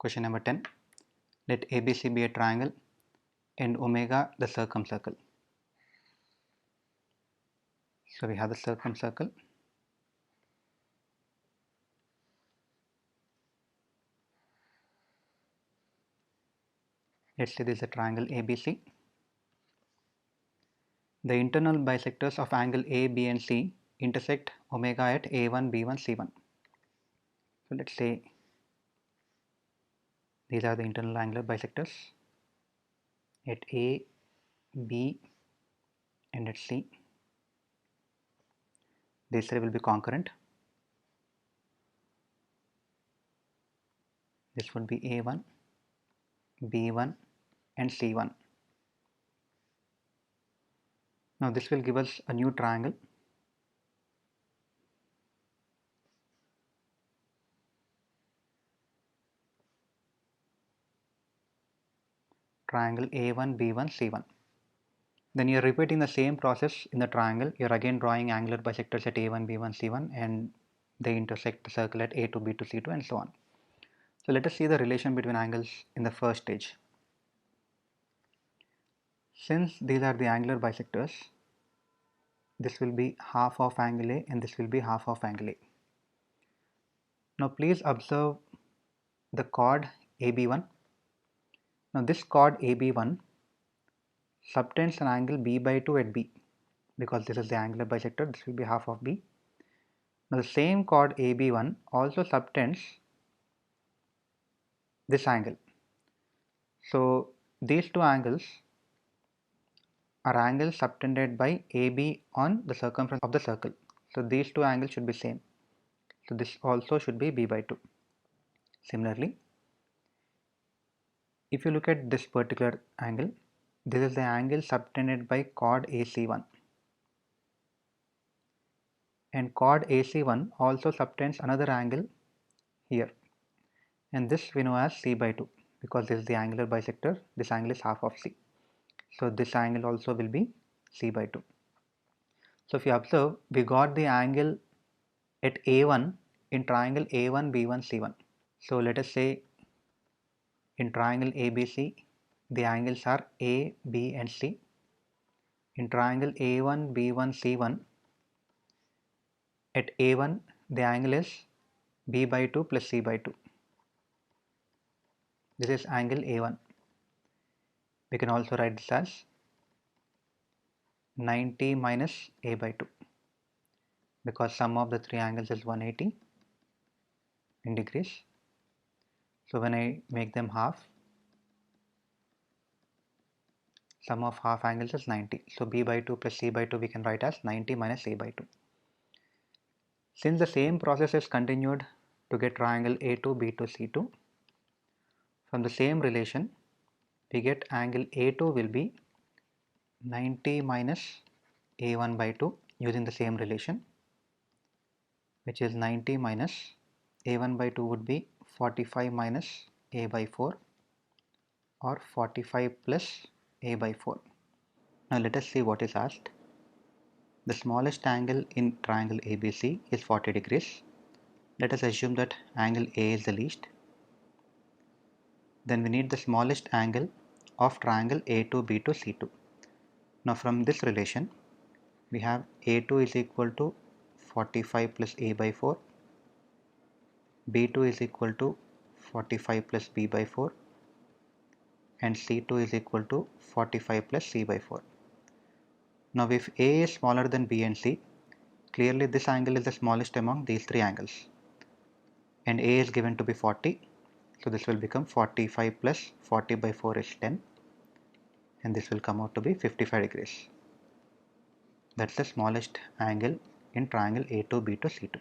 Question number 10. Let ABC be a triangle and omega the circumcircle. So we have the circumcircle. Let's say this is a triangle ABC. The internal bisectors of angle A, B and C intersect omega at A1, B1, C1. So let's say these are the internal angular bisectors at A, B and at C. These three will be concurrent. This would be A1, B1 and C1. Now this will give us a new triangle. Triangle A1, B1, C1. Then you are repeating the same process in the triangle. You are again drawing angular bisectors at A1, B1, C1 and they intersect the circle at A2, B2, C2 and so on. So let us see the relation between angles in the first stage. Since these are the angular bisectors, this will be half of angle A and this will be half of angle A. Now please observe the chord AB1. Now this chord AB1 subtends an angle B by 2 at B, because this is the angular bisector, this will be half of B. Now the same chord AB1 also subtends this angle. So these two angles are angles subtended by AB on the circumference of the circle. So these two angles should be same. So this also should be B by 2. Similarly, if you look at this particular angle, this is the angle subtended by chord AC1. And chord AC1 also subtends another angle here. And this we know as C by 2, because this is the angular bisector, this angle is half of C. So this angle also will be C by 2. So if you observe, we got the angle at A1 in triangle A1, B1, C1. So let us say in triangle ABC, the angles are A, B and C. In triangle A1, B1, C1, at A1 the angle is B by 2 plus C by 2. This is angle A1. We can also write this as 90 minus A by 2, because sum of the three angles is 180 in degrees. So when I make them half, sum of half angles is 90. So B by 2 plus C by 2 we can write as 90 minus A by 2. Since the same process is continued to get triangle A2, B2, C2, from the same relation we get angle A2 will be 90 minus A1 by 2 using the same relation, which is 90 minus A1 by 2 would be 45 minus A by 4 or 45 plus A by 4. Now let us see what is asked. The smallest angle in triangle ABC is 40 degrees. Let us assume that angle A is the least. Then we need the smallest angle of triangle A2, B2, C2. Now from this relation, we have A2 is equal to 45 plus A by 4, B2 is equal to 45 plus B by 4 and C2 is equal to 45 plus C by 4. Now if A is smaller than B and C, clearly this angle is the smallest among these three angles, and A is given to be 40, so this will become 45 plus 40 by 4 is 10 and this will come out to be 55 degrees. That's the smallest angle in triangle A2, B2, C2.